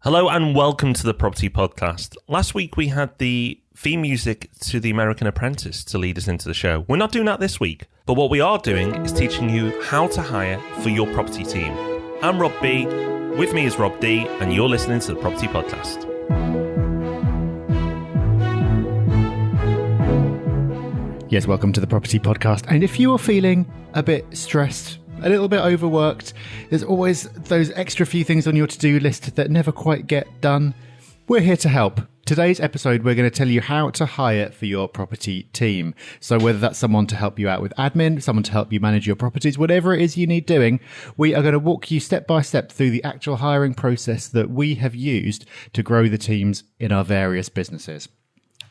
Hello and welcome to the Property Podcast. Last week we had the theme music to The American Apprentice to lead us into the show. We're not doing that this week, but what we are doing is teaching you how to hire for your property team. I'm Rob B, with me is Rob D, and you're listening to the Property Podcast. Yes, welcome to the Property Podcast. And if you are feeling a bit stressed, a little bit overworked, there's always those extra few things on your to-do list that never quite get done, we're here to help. Today's episode, we're going to tell you how to hire for your property team. So whether that's someone to help you out with admin, someone to help you manage your properties, whatever it is you need doing, we are going to walk you step by step through the actual hiring process that we have used to grow the teams in our various businesses.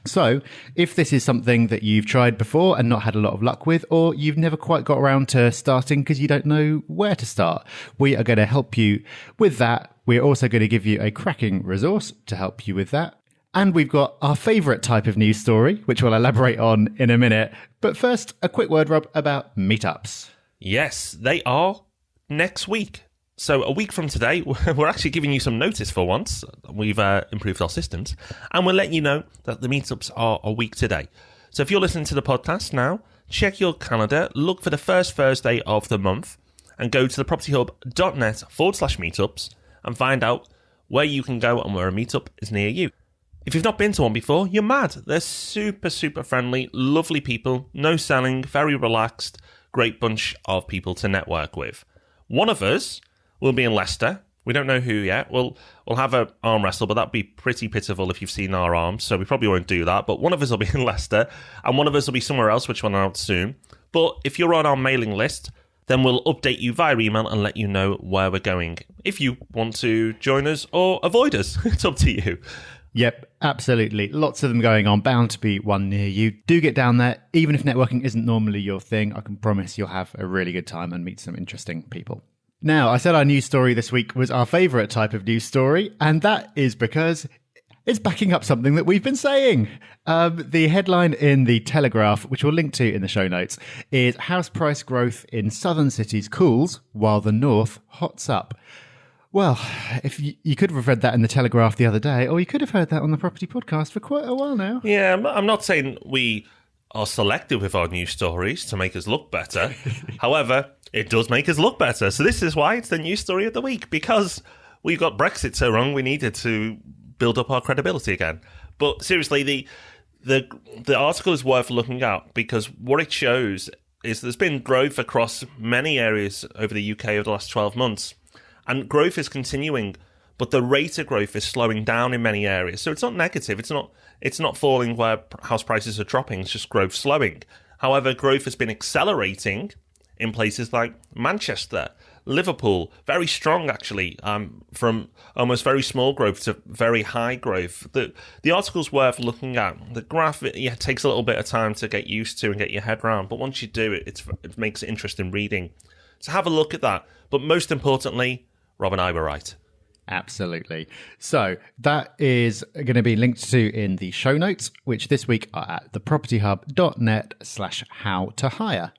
So if this is something that you've tried before and not had a lot of luck with, or you've never quite got around to starting because you don't know where to start, we are going to help you with that. We're also going to give you a cracking resource to help you with that. And we've got our favourite type of news story, which we'll elaborate on in a minute. But first, a quick word, Rob, about meetups. Yes, they are next week. So a week from today, we're actually giving you some notice for once. We've improved our systems. And we'll let you know that the meetups are a week today. So if you're listening to the podcast now, check your calendar, look for the first Thursday of the month, and go to thepropertyhub.net/meetups and find out where you can go and where a meetup is near you. If you've not been to one before, you're mad. They're super, super friendly, lovely people, no selling, very relaxed, great bunch of people to network with. One of us will be in Leicester. We don't know who yet. We'll have an arm wrestle, but that'd be pretty pitiful if you've seen our arms, so we probably won't do that. But one of us will be in Leicester, and one of us will be somewhere else, which we'll announce soon. But if you're on our mailing list, then we'll update you via email and let you know where we're going. If you want to join us or avoid us, it's up to you. Yep, absolutely. Lots of them going on, bound to be one near you. Do get down there. Even if networking isn't normally your thing, I can promise you'll have a really good time and meet some interesting people. Now, I said our news story this week was our favourite type of news story, and that is because it's backing up something that we've been saying. The headline in The Telegraph, which we'll link to in the show notes, is House Price Growth in Southern Cities Cools While the North Hots Up. Well, if you could have read that in The Telegraph the other day, or you could have heard that on the Property Podcast for quite a while now. Yeah, I'm not saying we are selective with our news stories to make us look better. However, it does make us look better. So this is why it's the news story of the week, because we got Brexit so wrong, we needed to build up our credibility again. But seriously, the article is worth looking at, because what it shows is there's been growth across many areas over the UK over the last 12 months. And growth is continuing, but the rate of growth is slowing down in many areas. So it's not negative. It's not falling where house prices are dropping. It's just growth slowing. However, growth has been accelerating in places like Manchester, Liverpool, very strong actually, from almost very small growth to very high growth. The article's worth looking at. The graph, it takes a little bit of time to get used to and get your head around, but once you do it, it makes it interesting reading. So have a look at that. But most importantly, Rob and I were right. Absolutely. So that is going to be linked to in the show notes, which this week are at thepropertyhub.net/how-to-hire.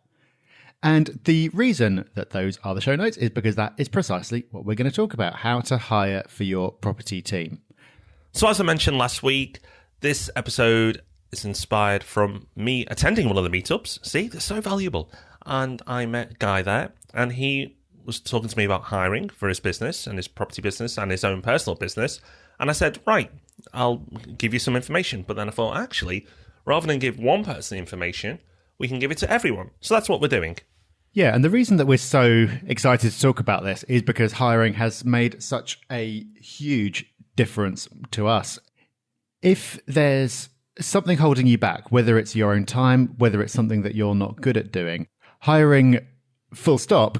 And the reason that those are the show notes is because that is precisely what we're going to talk about, how to hire for your property team. So as I mentioned last week, this episode is inspired from me attending one of the meetups. See, they're so valuable. And I met Guy there, and he was talking to me about hiring for his business and his property business and his own personal business. And I said, right, I'll give you some information. But then I thought, actually, rather than give one person information, we can give it to everyone. So that's what we're doing. Yeah, and the reason that we're so excited to talk about this is because hiring has made such a huge difference to us. If there's something holding you back, whether it's your own time, whether it's something that you're not good at doing, hiring full stop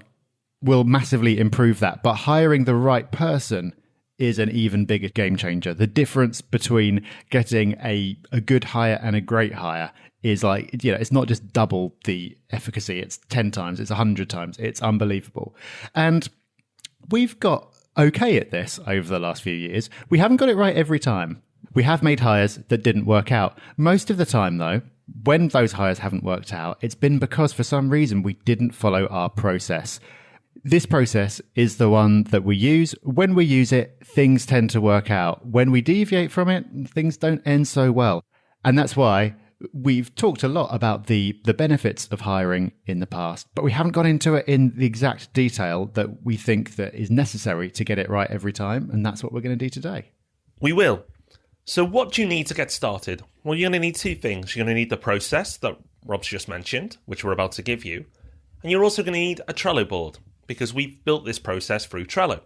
will massively improve that. But hiring the right person is an even bigger game changer. The difference between getting a good hire and a great hire is like, it's not just double the efficacy. It's 10 times, it's 100 times. It's unbelievable. And we've got okay at this over the last few years. We haven't got it right every time. We have made hires that didn't work out. Most of the time, though, when those hires haven't worked out, it's been because for some reason we didn't follow our process. This process is the one that we use. When we use it, things tend to work out. When we deviate from it, things don't end so well. And that's why we've talked a lot about the benefits of hiring in the past, but we haven't gone into it in the exact detail that we think that is necessary to get it right every time. And that's what we're going to do today. We will. So what do you need to get started? Well, you're going to need two things. You're going to need the process that Rob's just mentioned, which we're about to give you. And you're also going to need a Trello board, because we've built this process through Trello.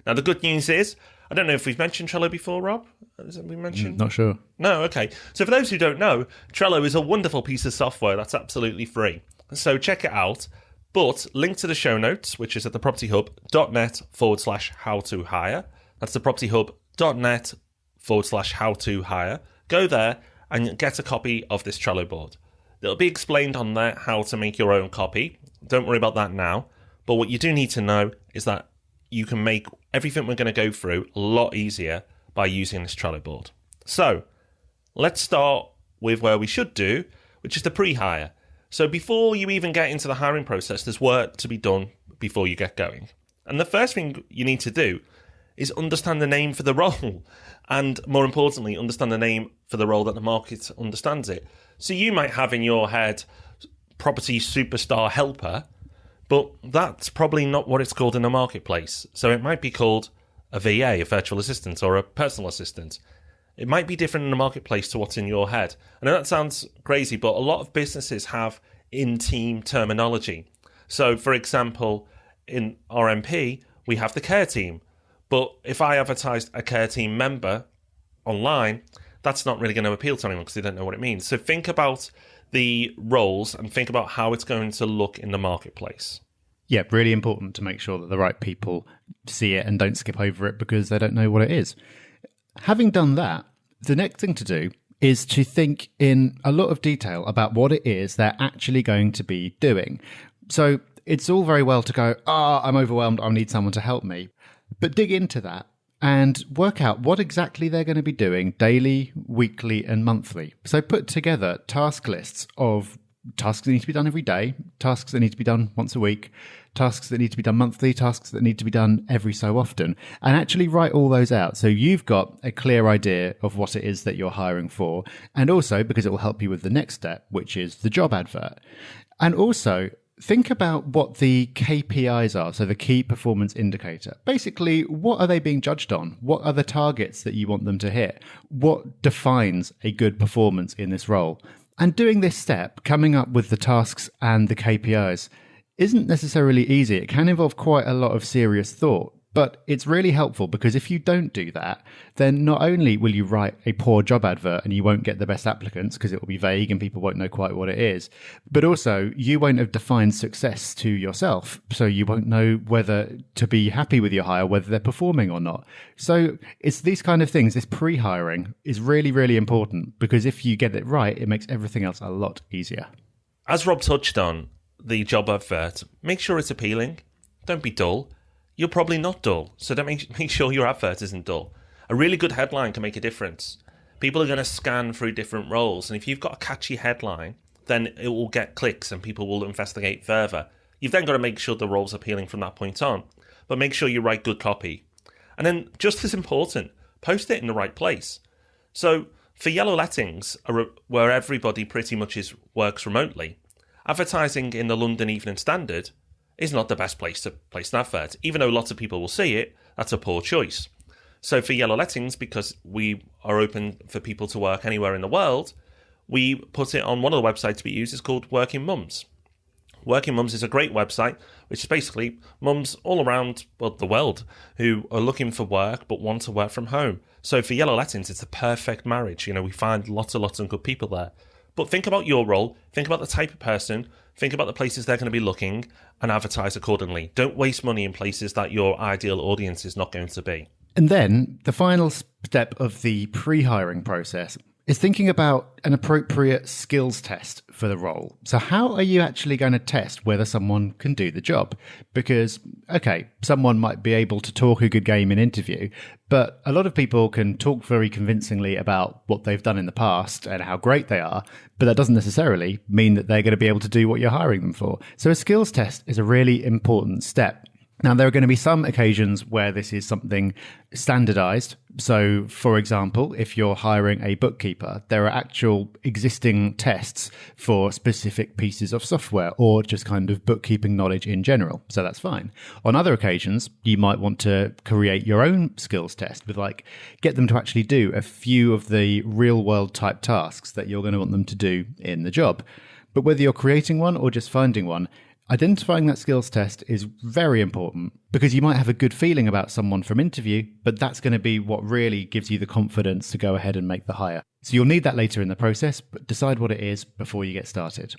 Now, the good news is, I don't know if we've mentioned Trello before, Rob. Has it been mentioned? Not sure. No, okay. So for those who don't know, Trello is a wonderful piece of software that's absolutely free. So check it out. But link to the show notes, which is at thepropertyhub.net/how-to-hire. That's thepropertyhub.net/how-to-hire. Go there and get a copy of this Trello board. It'll be explained on there how to make your own copy. Don't worry about that now. But what you do need to know is that you can make everything we're going to go through a lot easier by using this Trello board. So let's start with where we should do, which is the pre-hire. So before you even get into the hiring process, there's work to be done before you get going. And the first thing you need to do is understand the name for the role. And more importantly, understand the name for the role that the market understands it. So you might have in your head property superstar helper, but that's probably not what it's called in the marketplace. So it might be called a VA, a virtual assistant, or a personal assistant. It might be different in the marketplace to what's in your head. I know that sounds crazy, but a lot of businesses have in-team terminology. So, for example, in RMP, we have the care team. But if I advertised a care team member online, that's not really going to appeal to anyone because they don't know what it means. So think about the roles and think about how it's going to look in the marketplace. Yeah, really important to make sure that the right people see it and don't skip over it because they don't know what it is. Having done that, the next thing to do is to think in a lot of detail about what it is they're actually going to be doing. So it's all very well to go, I'm overwhelmed, I need someone to help me. But dig into that and work out what exactly they're going to be doing daily, weekly, and monthly. So put together task lists of tasks that need to be done every day, tasks that need to be done once a week, tasks that need to be done monthly, tasks that need to be done every so often, and actually write all those out. So you've got a clear idea of what it is that you're hiring for. And also because it will help you with the next step, which is the job advert. And also think about what the KPIs are, so the key performance indicator. Basically, what are they being judged on? What are the targets that you want them to hit? What defines a good performance in this role? And doing this step, coming up with the tasks and the KPIs, isn't necessarily easy. It can involve quite a lot of serious thought. But it's really helpful because if you don't do that, then not only will you write a poor job advert and you won't get the best applicants because it will be vague and people won't know quite what it is, but also you won't have defined success to yourself. So you won't know whether to be happy with your hire, whether they're performing or not. So it's these kind of things. This pre-hiring is really, really important because if you get it right, it makes everything else a lot easier. As Rob touched on, the job advert, make sure it's appealing. Don't be dull. You're probably not dull, so don't make sure your advert isn't dull. A really good headline can make a difference. People are going to scan through different roles, and if you've got a catchy headline, then it will get clicks and people will investigate further. You've then got to make sure the role's appealing from that point on, but make sure you write good copy. And then, just as important, post it in the right place. So, for yellow lettings, where everybody pretty much works remotely, advertising in the London Evening Standard is not the best place to place an advert. Even though lots of people will see it, that's a poor choice. So for yellow lettings, because we are open for people to work anywhere in the world, we put it on one of the websites we use. It's called Working Mums. Working Mums is a great website, which is basically mums all around the world who are looking for work but want to work from home. So for yellow lettings, it's a perfect marriage. We find lots of good people there. But think about your role, think about the type of person, think about the places they're going to be looking, and advertise accordingly. Don't waste money in places that your ideal audience is not going to be. And then the final step of the pre-hiring process is thinking about an appropriate skills test for the role. So how are you actually going to test whether someone can do the job? Because, okay, someone might be able to talk a good game in interview, but a lot of people can talk very convincingly about what they've done in the past and how great they are, but that doesn't necessarily mean that they're going to be able to do what you're hiring them for. So a skills test is a really important step. Now, there are going to be some occasions where this is something standardized. So, for example, if you're hiring a bookkeeper, there are actual existing tests for specific pieces of software or just kind of bookkeeping knowledge in general. So that's fine. On other occasions, you might want to create your own skills test with get them to actually do a few of the real world type tasks that you're going to want them to do in the job. But whether you're creating one or just finding one, identifying that skills test is very important because you might have a good feeling about someone from interview, but that's going to be what really gives you the confidence to go ahead and make the hire. So you'll need that later in the process, but decide what it is before you get started.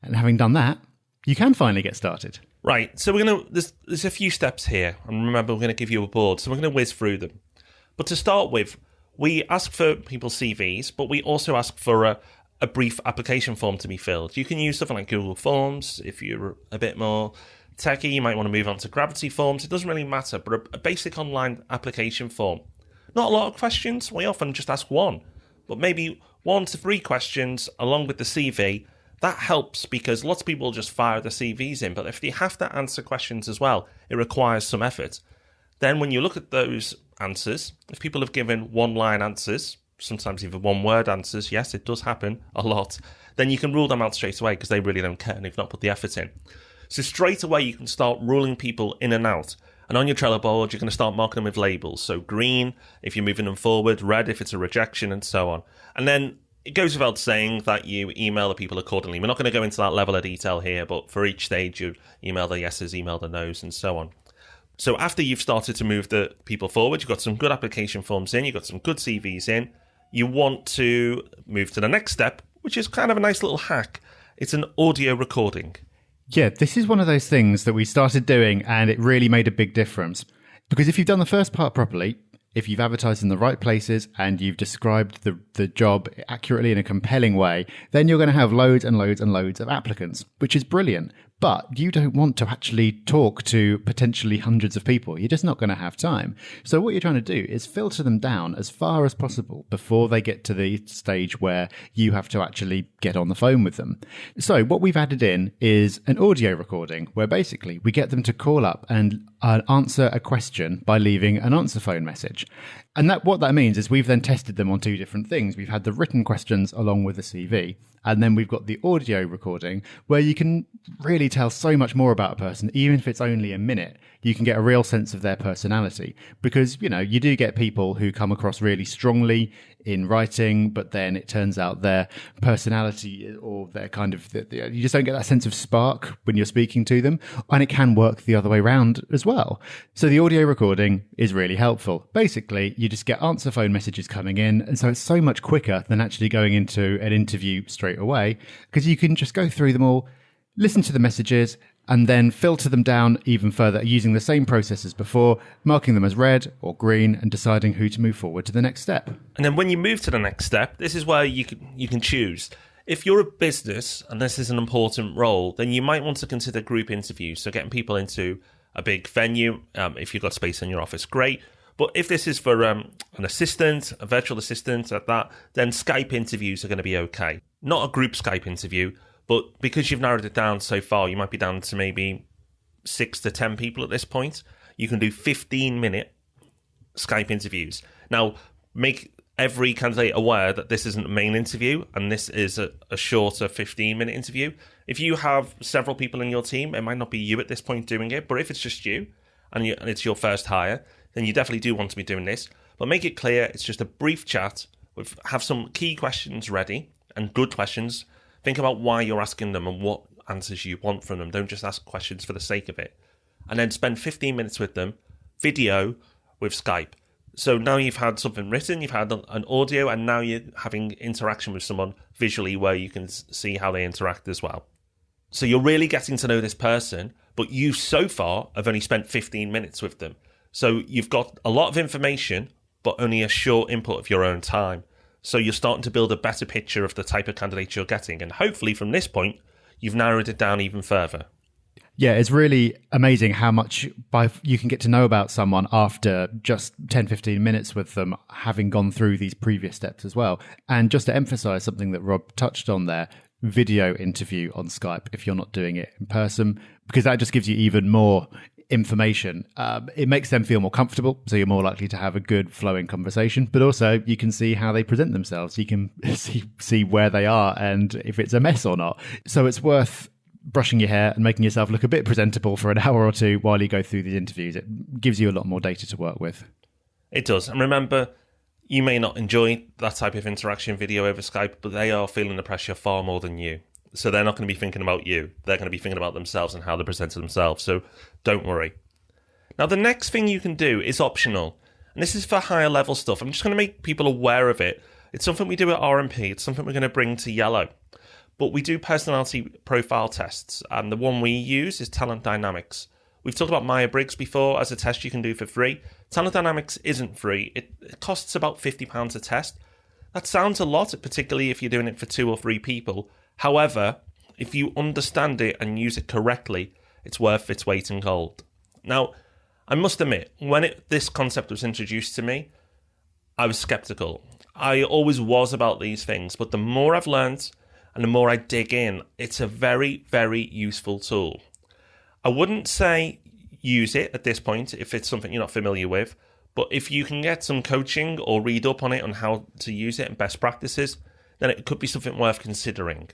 And having done that, you can finally get started. Right. So there's a few steps here. And remember, we're going to give you a board, so we're going to whiz through them. But to start with, we ask for people's CVs, but we also ask for a brief application form to be filled. You can use something like Google Forms. If you're a bit more techie, you might want to move on to Gravity Forms. It doesn't really matter, but a basic online application form. Not a lot of questions. We often just ask one, but maybe 1 to 3 questions along with the CV. That helps because lots of people just fire the CVs in, but if they have to answer questions as well, it requires some effort. Then when you look at those answers, if people have given one-line answers, sometimes even one-word answers, yes, it does happen a lot, then you can rule them out straight away because they really don't care and they've not put the effort in. So straight away, you can start ruling people in and out. And on your Trello board, you're going to start marking them with labels. So green, if you're moving them forward, red if it's a rejection, and so on. And then it goes without saying that you email the people accordingly. We're not going to go into that level of detail here, but for each stage, you email the yeses, email the nos, and so on. So after you've started to move the people forward, you've got some good application forms in, you've got some good CVs in, you want to move to the next step, which is kind of a nice little hack. It's an audio recording. Yeah, this is one of those things that we started doing and it really made a big difference. Because if you've done the first part properly, if you've advertised in the right places and you've described the job accurately in a compelling way, then you're going to have loads and loads and loads of applicants, which is brilliant. But you don't want to actually talk to potentially hundreds of people. You're just not going to have time. So what you're trying to do is filter them down as far as possible before they get to the stage where you have to actually get on the phone with them. So what we've added in is an audio recording where basically we get them to call up and answer a question by leaving an answer phone message. And what that means is we've then tested them on 2 different things. We've had the written questions along with the CV, and then we've got the audio recording where you can really tell so much more about a person, even if it's only a minute. You can get a real sense of their personality because, you do get people who come across really strongly in writing, but then it turns out their personality or their kind of, you just don't get that sense of spark when you're speaking to them. And it can work the other way around as well. So the audio recording is really helpful. Basically, you just get answer phone messages coming in. And so it's so much quicker than actually going into an interview straight away because you can just go through them all, listen to the messages, and then filter them down even further using the same process as before, marking them as red or green and deciding who to move forward to the next step. And then when you move to the next step, this is where you can choose. If you're a business and this is an important role, then you might want to consider group interviews. So getting people into a big venue, if you've got space in your office, great. But if this is for an assistant, a virtual assistant at that, then Skype interviews are going to be okay. Not a group Skype interview, but because you've narrowed it down so far, you might be down to maybe 6 to 10 people at this point. You can do 15-minute Skype interviews. Now, make every candidate aware that this isn't a main interview and this is a shorter 15-minute interview. If you have several people in your team, it might not be you at this point doing it, but if it's just you and it's your first hire, then you definitely do want to be doing this. But make it clear it's just a brief chat. Have some key questions ready and good questions. Think about why you're asking them and what answers you want from them. Don't just ask questions for the sake of it. And then spend 15 minutes with them, video with Skype. So now you've had something written, you've had an audio, and now you're having interaction with someone visually where you can see how they interact as well. So you're really getting to know this person, but you so far have only spent 15 minutes with them. So you've got a lot of information, but only a short input of your own time. So you're starting to build a better picture of the type of candidates you're getting. And hopefully from this point, you've narrowed it down even further. Yeah, it's really amazing how much you can get to know about someone after just 10, 15 minutes with them, having gone through these previous steps as well. And just to emphasize something that Rob touched on there, video interview on Skype if you're not doing it in person, because that just gives you even more information. It makes them feel more comfortable, so you're more likely to have a good flowing conversation, but also you can see how they present themselves. You can see where they are and if it's a mess or not. So it's worth brushing your hair and making yourself look a bit presentable for an hour or two while you go through these interviews. It gives you a lot more data to work with. It does. And remember, you may not enjoy that type of interaction video over Skype, but they are feeling the pressure far more than you. So they're not going to be thinking about you. They're going to be thinking about themselves and how they present to themselves. So don't worry. Now, the next thing you can do is optional. And this is for higher level stuff. I'm just going to make people aware of it. It's something we do at RMP. It's something we're going to bring to Yellow. But we do personality profile tests. And the one we use is Talent Dynamics. We've talked about Myers-Briggs before as a test you can do for free. Talent Dynamics isn't free. It costs about £50 a test. That sounds a lot, particularly if you're doing it for 2 or 3 people. However, if you understand it and use it correctly, it's worth its weight in gold. Now, I must admit, when this concept was introduced to me, I was skeptical. I always was about these things, but the more I've learned and the more I dig in, it's a very, very useful tool. I wouldn't say use it at this point if it's something you're not familiar with, but if you can get some coaching or read up on it on how to use it and best practices, then it could be something worth considering.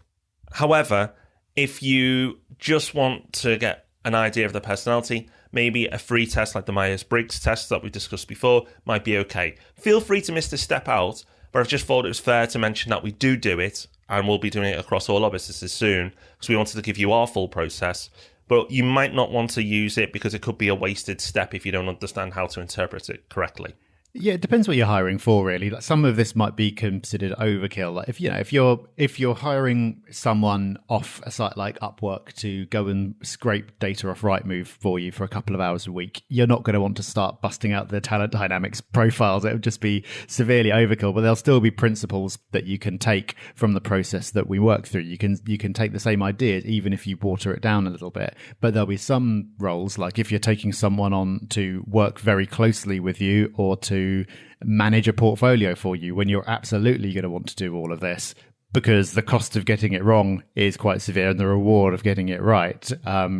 However, if you just want to get an idea of the personality, maybe a free test like the Myers-Briggs test that we discussed before might be okay. Feel free to miss this step out, but I just thought it was fair to mention that we do it, and we'll be doing it across all our businesses soon, because we wanted to give you our full process. But you might not want to use it because it could be a wasted step if you don't understand how to interpret it correctly. Yeah, it depends what you're hiring for, really. Like, some of this might be considered overkill. Like, if you're hiring someone off a site like Upwork to go and scrape data off Rightmove for you for a couple of hours a week, you're not going to want to start busting out the Talent Dynamics profiles. It would just be severely overkill. But there'll still be principles that you can take from the process that we work through. You can take the same ideas, even if you water it down a little bit. But there'll be some roles, like if you're taking someone on to work very closely with you or to manage a portfolio for you, when you're absolutely going to want to do all of this, because the cost of getting it wrong is quite severe and the reward of getting it right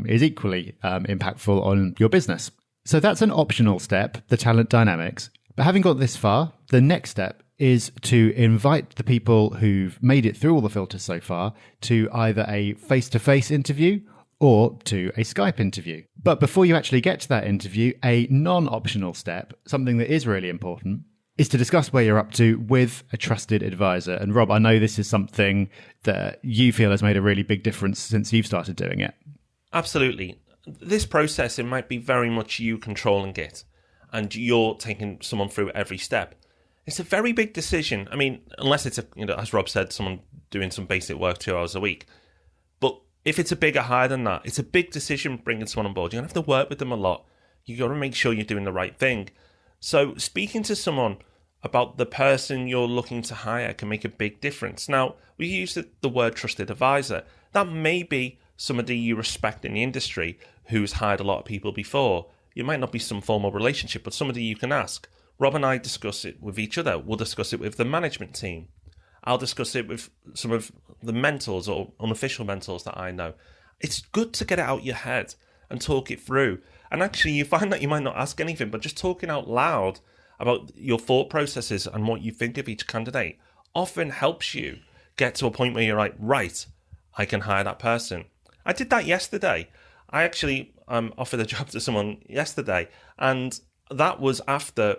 is equally impactful on your business. So that's an optional step, the Talent Dynamics. But having got this far, the next step is to invite the people who've made it through all the filters so far to either a face-to-face interview or to a Skype interview. But before you actually get to that interview, a non-optional step, something that is really important, is to discuss where you're up to with a trusted advisor. And Rob, I know this is something that you feel has made a really big difference since you've started doing it. Absolutely. This process, it might be very much you controlling it and you're taking someone through every step. It's a very big decision. I mean, unless it's, as Rob said, someone doing some basic work 2 hours a week. But if it's a bigger hire than that, it's a big decision bringing someone on board. You're going to have to work with them a lot. You've got to make sure you're doing the right thing. So speaking to someone about the person you're looking to hire can make a big difference. Now, we use the word trusted advisor. That may be somebody you respect in the industry who's hired a lot of people before. It might not be some formal relationship, but somebody you can ask. Rob and I discuss it with each other. We'll discuss it with the management team. I'll discuss it with some of the mentors or unofficial mentors that I know. It's good to get it out your head and talk it through. And actually, you find that you might not ask anything, but just talking out loud about your thought processes and what you think of each candidate often helps you get to a point where you're like, right, I can hire that person. I did that yesterday. I actually offered a job to someone yesterday, and that was after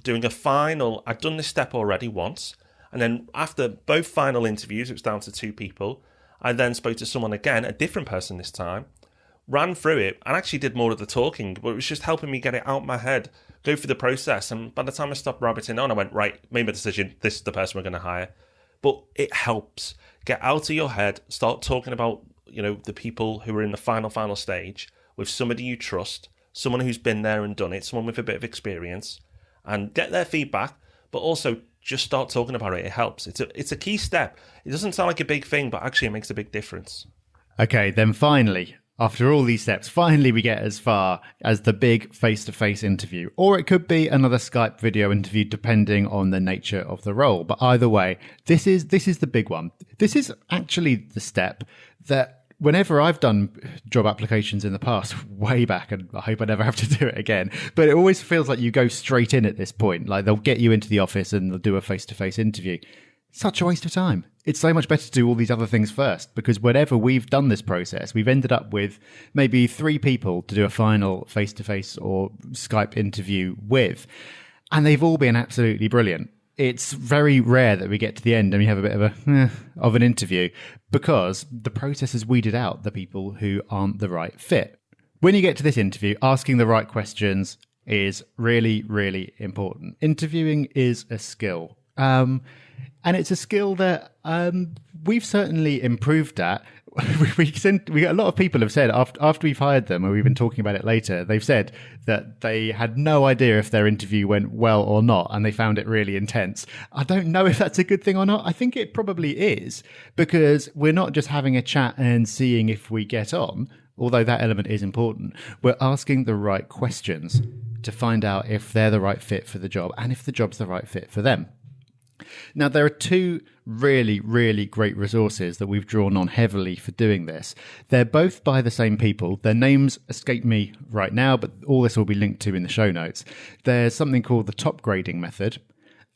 doing a final. I'd done this step already once. And then after both final interviews, it was down to 2 people. I then spoke to someone again, a different person this time, ran through it and actually did more of the talking, but it was just helping me get it out my head, go through the process. And by the time I stopped rabbiting on, I went, right, made my decision. This is the person we're going to hire. But it helps. Get out of your head. Start talking about, the people who are in the final stage with somebody you trust, someone who's been there and done it, someone with a bit of experience, and get their feedback, but also just start talking about it. It helps. It's a key step. It doesn't sound like a big thing, but actually it makes a big difference. Okay, then finally, after all these steps, finally we get as far as the big face-to-face interview. Or it could be another Skype video interview, depending on the nature of the role. But either way, this is the big one. This is actually the step that whenever I've done job applications in the past, way back, and I hope I never have to do it again, but it always feels like you go straight in at this point. Like they'll get you into the office and they'll do a face-to-face interview. Such a waste of time. It's so much better to do all these other things first, because whenever we've done this process, we've ended up with maybe 3 people to do a final face-to-face or Skype interview with, and they've all been absolutely brilliant. It's very rare that we get to the end and we have a bit of an interview, because the process has weeded out the people who aren't the right fit. When you get to this interview, asking the right questions is really, really important. Interviewing is a skill. And it's a skill that we've certainly improved at. We a lot of people have said after we've hired them, and we've been talking about it later, they've said that they had no idea if their interview went well or not, and they found it really intense. I don't know if that's a good thing or not. I think it probably is, because we're not just having a chat and seeing if we get on, although that element is important. We're asking the right questions to find out if they're the right fit for the job and if the job's the right fit for them. Now, there are 2 really, really great resources that we've drawn on heavily for doing this. They're both by the same people. Their names escape me right now, but all this will be linked to in the show notes. There's something called the top grading method,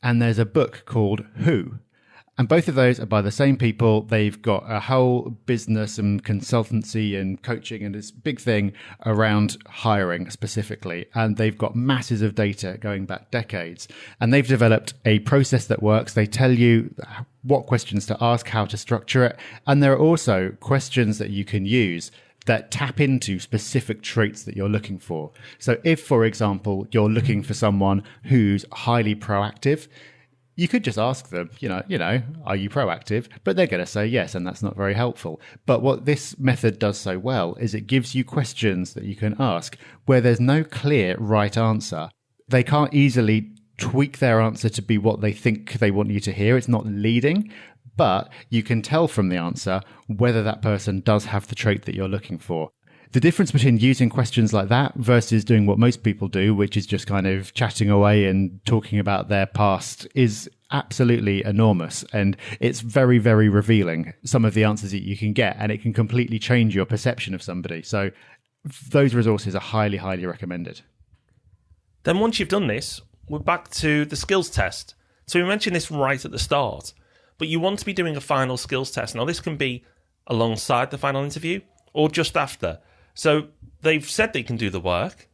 and there's a book called Who. And both of those are by the same people. They've got a whole business and consultancy and coaching and this big thing around hiring specifically. And they've got masses of data going back decades. And they've developed a process that works. They tell you what questions to ask, how to structure it. And there are also questions that you can use that tap into specific traits that you're looking for. So if, for example, you're looking for someone who's highly proactive, you could just ask them, you know, are you proactive? But they're going to say yes, and that's not very helpful. But what this method does so well is it gives you questions that you can ask where there's no clear right answer. They can't easily tweak their answer to be what they think they want you to hear. It's not leading, but you can tell from the answer whether that person does have the trait that you're looking for. The difference between using questions like that versus doing what most people do, which is just kind of chatting away and talking about their past, is absolutely enormous. And it's very, very revealing, some of the answers that you can get, and it can completely change your perception of somebody. So those resources are highly, highly recommended. Then once you've done this, we're back to the skills test. So we mentioned this right at the start, but you want to be doing a final skills test. Now, this can be alongside the final interview or just after. So they've said they can do the work,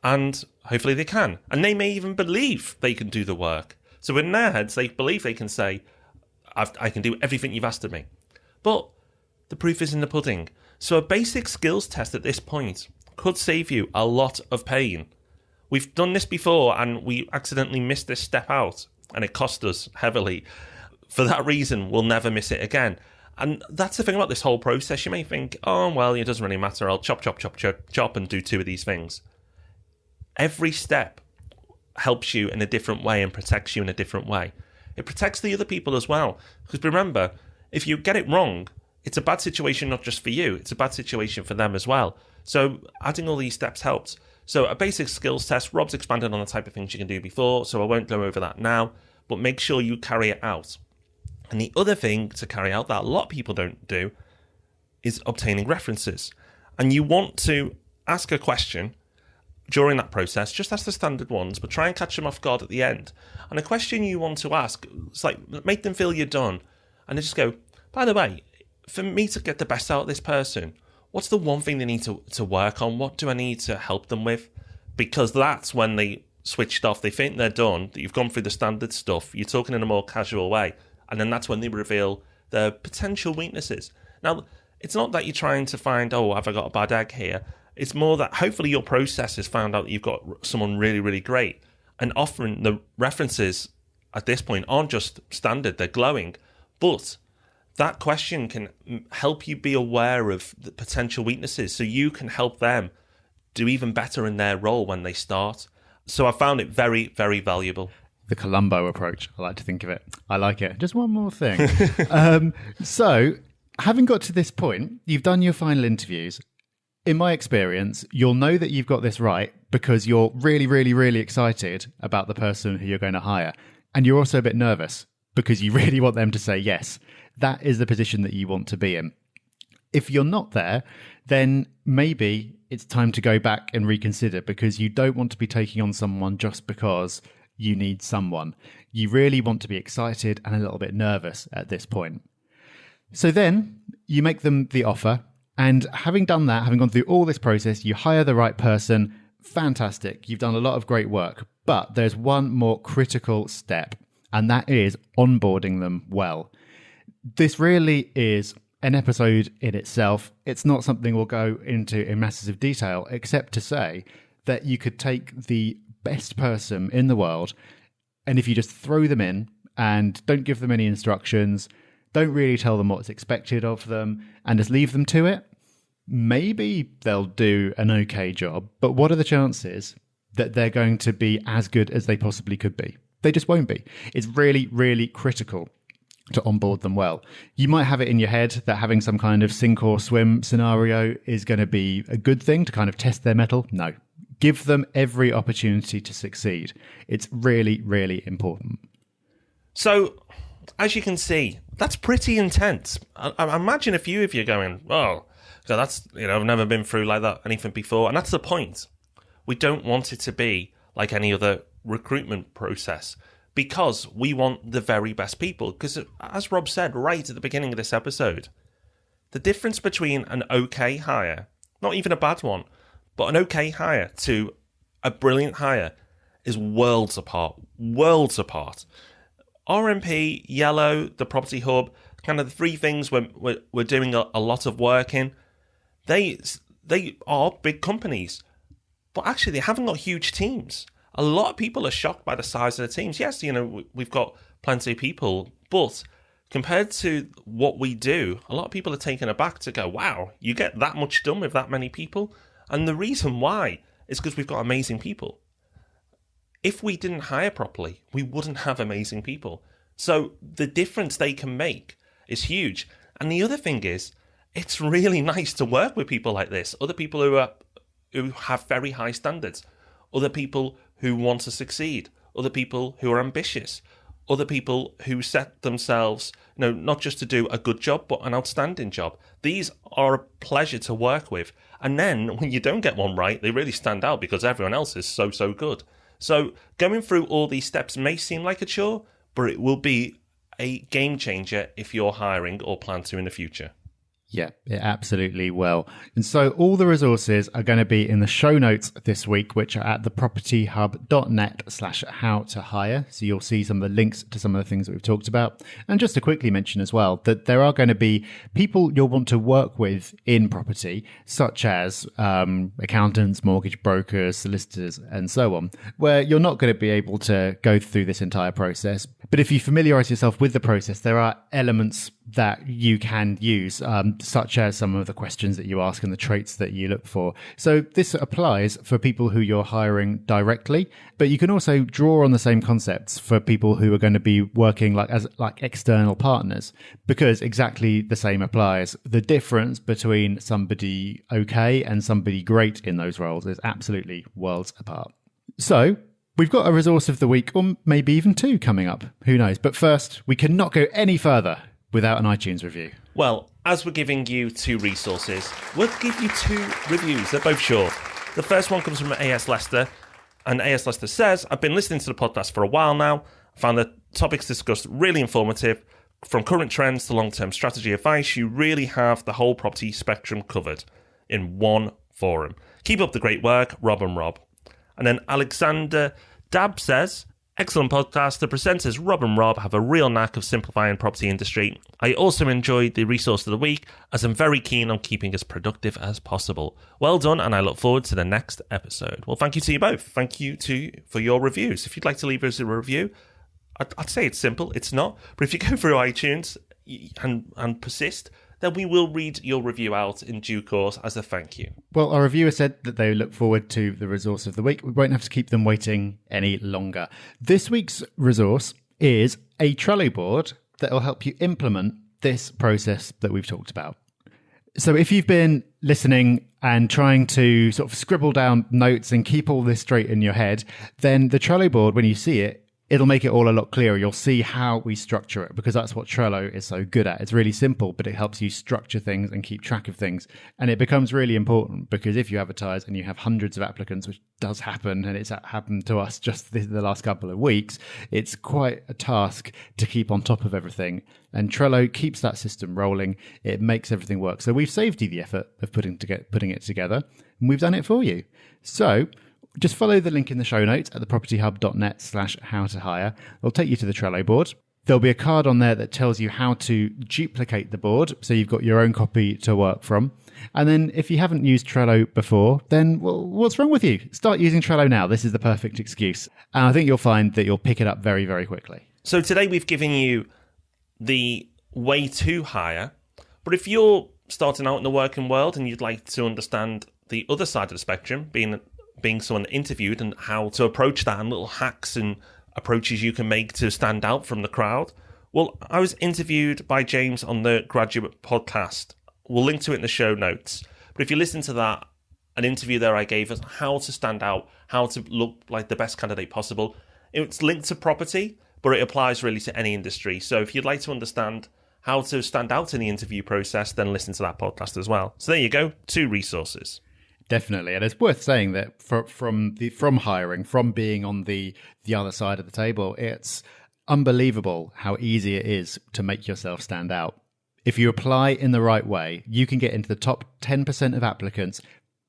and hopefully they can. And they may even believe they can do the work. So in their heads, they believe they can say, I can do everything you've asked of me. But the proof is in the pudding. So a basic skills test at this point could save you a lot of pain. We've done this before, and we accidentally missed this step out, and it cost us heavily. For that reason, we'll never miss it again. And that's the thing about this whole process. You may think, oh, well, it doesn't really matter. I'll chop, and do 2 of these things. Every step helps you in a different way and protects you in a different way. It protects the other people as well. Because remember, if you get it wrong, it's a bad situation not just for you. It's a bad situation for them as well. So adding all these steps helps. So a basic skills test, Rob's expanded on the type of things you can do before, so I won't go over that now. But make sure you carry it out. And the other thing to carry out that a lot of people don't do is obtaining references. And you want to ask a question during that process, just ask the standard ones, but try and catch them off guard at the end. And a question you want to ask, it's like, make them feel you're done. And they just go, by the way, for me to get the best out of this person, what's the one thing they need to work on? What do I need to help them with? Because that's when they switched off. They think they're done, that you've gone through the standard stuff, you're talking in a more casual way. And then that's when they reveal their potential weaknesses. Now, it's not that you're trying to find, oh, have I got a bad egg here? It's more that hopefully your process has found out that you've got someone really, really great. And often the references at this point aren't just standard, they're glowing. But that question can help you be aware of the potential weaknesses so you can help them do even better in their role when they start. So I found it very, very valuable. The Columbo approach, I like to think of it. I like it. Just one more thing. So, having got to this point, you've done your final interviews. In my experience, you'll know that you've got this right because you're really, really, really excited about the person who you're going to hire. And you're also a bit nervous because you really want them to say yes. That is the position that you want to be in. If you're not there, then maybe it's time to go back and reconsider, because you don't want to be taking on someone just because you need someone. You really want to be excited and a little bit nervous at this point. So then you make them the offer, and having done that, having gone through all this process, you hire the right person. Fantastic. You've done a lot of great work, but there's one more critical step, and that is onboarding them well. This really is an episode in itself. It's not something we'll go into in massive detail, except to say that you could take the best person in the world, and if you just throw them in and don't give them any instructions, don't really tell them what's expected of them, and just leave them to it, maybe they'll do an okay job. But what are the chances that they're going to be as good as they possibly could be? They just won't be. It's really, really critical to onboard them well. You might have it in your head that having some kind of sink or swim scenario is going to be a good thing to kind of test their mettle. No. Give them every opportunity to succeed. It's really, really important. So, as you can see, that's pretty intense. I imagine a few of you going, oh, God, that's, I've never been through like that, anything before. And that's the point. We don't want it to be like any other recruitment process, because we want the very best people. Because as Rob said right at the beginning of this episode, the difference between an okay hire, not even a bad one, but an okay hire to a brilliant hire is worlds apart. Worlds apart. RMP, Yellow, the Property Hub, kind of the three things we're doing a lot of work in. They are big companies, but actually they haven't got huge teams. A lot of people are shocked by the size of the teams. Yes, we've got plenty of people, but compared to what we do, a lot of people are taken aback to go, wow, you get that much done with that many people? And the reason why is because we've got amazing people. If we didn't hire properly, we wouldn't have amazing people. So the difference they can make is huge. And the other thing is, it's really nice to work with people like this. Other people who have very high standards. Other people who want to succeed. Other people who are ambitious. Other people who set themselves, not just to do a good job, but an outstanding job. These are a pleasure to work with. And then when you don't get one right, they really stand out because everyone else is so, so good. So going through all these steps may seem like a chore, but it will be a game changer if you're hiring or plan to in the future. Yeah, it absolutely will. And so all the resources are going to be in the show notes this week, which are at thepropertyhub.net/how-to-hire. So you'll see some of the links to some of the things that we've talked about. And just to quickly mention as well, that there are going to be people you'll want to work with in property, such as accountants, mortgage brokers, solicitors, and so on, where you're not going to be able to go through this entire process. But if you familiarize yourself with the process, there are elements that you can use, such as some of the questions that you ask and the traits that you look for. So this applies for people who you're hiring directly, but you can also draw on the same concepts for people who are going to be working as external partners, because exactly the same applies. The difference between somebody okay and somebody great in those roles is absolutely worlds apart. So we've got a resource of the week, or maybe even two, coming up. Who knows? But first, we cannot go any further without an iTunes review. Well, as we're giving you two resources, we'll give you two reviews. They're both short. The first one comes from AS Leicester, and AS Leicester says, I've been listening to the podcast for a while now. I found the topics discussed really informative. From current trends to long-term strategy advice, you really have the whole property spectrum covered in one forum. Keep up the great work, Rob and Rob. And then Alexander Dab says, excellent podcast. The presenters Rob and Rob have a real knack of simplifying the property industry. I also enjoyed the resource of the week, as I'm very keen on keeping as productive as possible. Well done, and I look forward to the next episode. Well, thank you to you both. Thank you for your reviews. If you'd like to leave us a review, I'd say it's simple. It's not. But if you go through iTunes and persist, then we will read your review out in due course as a thank you. Well, our reviewer said that they look forward to the resource of the week. We won't have to keep them waiting any longer. This week's resource is a Trello board that will help you implement this process that we've talked about. So if you've been listening and trying to sort of scribble down notes and keep all this straight in your head, then the Trello board, when you see it, it'll make it all a lot clearer. You'll see how we structure it, because that's what Trello is so good at. It's really simple, but it helps you structure things and keep track of things. And it becomes really important because if you advertise and you have hundreds of applicants, which does happen, and it's happened to us just the last couple of weeks, it's quite a task to keep on top of everything. And Trello keeps that system rolling. It makes everything work. So we've saved you the effort of putting it together, and we've done it for you. So just follow the link in the show notes at thepropertyhub.net/how-to-hire. It'll take you to the Trello board. There'll be a card on there that tells you how to duplicate the board, so you've got your own copy to work from. And then if you haven't used Trello before, then what's wrong with you? Start using Trello now. This is the perfect excuse. And I think you'll find that you'll pick it up very, very quickly. So today we've given you the way to hire. But if you're starting out in the working world and you'd like to understand the other side of the spectrum, being someone interviewed and how to approach that and little hacks and approaches you can make to stand out from the crowd. Well, I was interviewed by James on the Graduate podcast. We'll link to it in the show notes. But if you listen to that, an interview there I gave us how to stand out, how to look like the best candidate possible. It's linked to property, but it applies really to any industry. So if you'd like to understand how to stand out in the interview process, then listen to that podcast as well. So there you go, 2 resources. Definitely. And it's worth saying that from hiring, from being on the other side of the table, it's unbelievable how easy it is to make yourself stand out. If you apply in the right way, you can get into the top 10% of applicants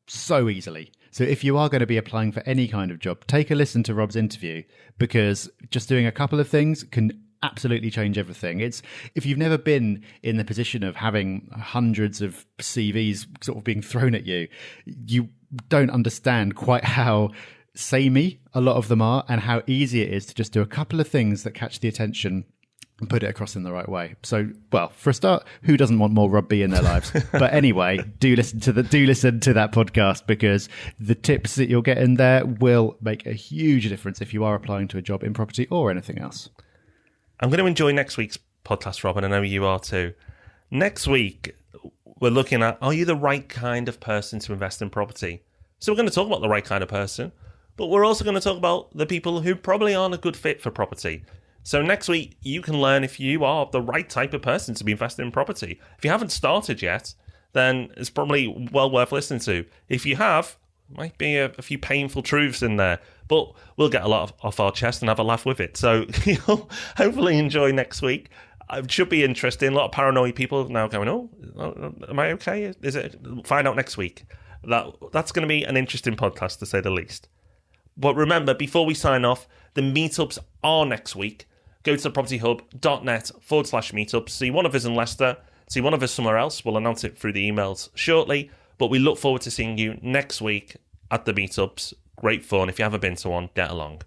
so easily. So if you are going to be applying for any kind of job, take a listen to Rob's interview, because just doing a couple of things can absolutely change everything. It's if you've never been in the position of having hundreds of CVs sort of being thrown at you, you don't understand quite how samey a lot of them are and how easy it is to just do a couple of things that catch the attention and put it across in the right way. So, well, for a start, who doesn't want more Rob B in their lives? But anyway, do listen to that podcast, because the tips that you'll get in there will make a huge difference if you are applying to a job in property or anything else. I'm going to enjoy next week's podcast, Rob, and I know you are too. Next week, we're looking at, are you the right kind of person to invest in property? So we're going to talk about the right kind of person, but we're also going to talk about the people who probably aren't a good fit for property. So next week, you can learn if you are the right type of person to be invested in property. If you haven't started yet, then it's probably well worth listening to. If you have, might be a few painful truths in there, but we'll get a lot off our chest and have a laugh with it. So you'll hopefully enjoy next week. It should be interesting. A lot of paranoid people now going, oh, am I okay? Is it? Find out next week. That's going to be an interesting podcast, to say the least. But remember, before we sign off, the meetups are next week. Go to thepropertyhub.net/meetups. See one of us in Leicester. See one of us somewhere else. We'll announce it through the emails shortly. But we look forward to seeing you next week at the meetups. Great fun. If you haven't been to one, get along.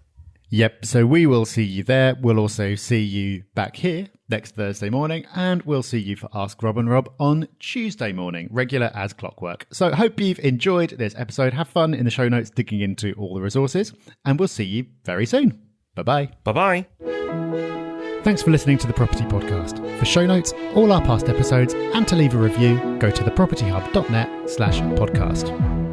Yep, so we will see you there. We'll also see you back here next Thursday morning, and we'll see you for Ask Rob and Rob on Tuesday morning, regular as clockwork. So hope you've enjoyed this episode. Have fun in the show notes digging into all the resources, and we'll see you very soon. Bye-bye. Bye-bye. Thanks for listening to The Property Podcast. For show notes, all our past episodes, and to leave a review, go to thepropertyhub.net/podcast.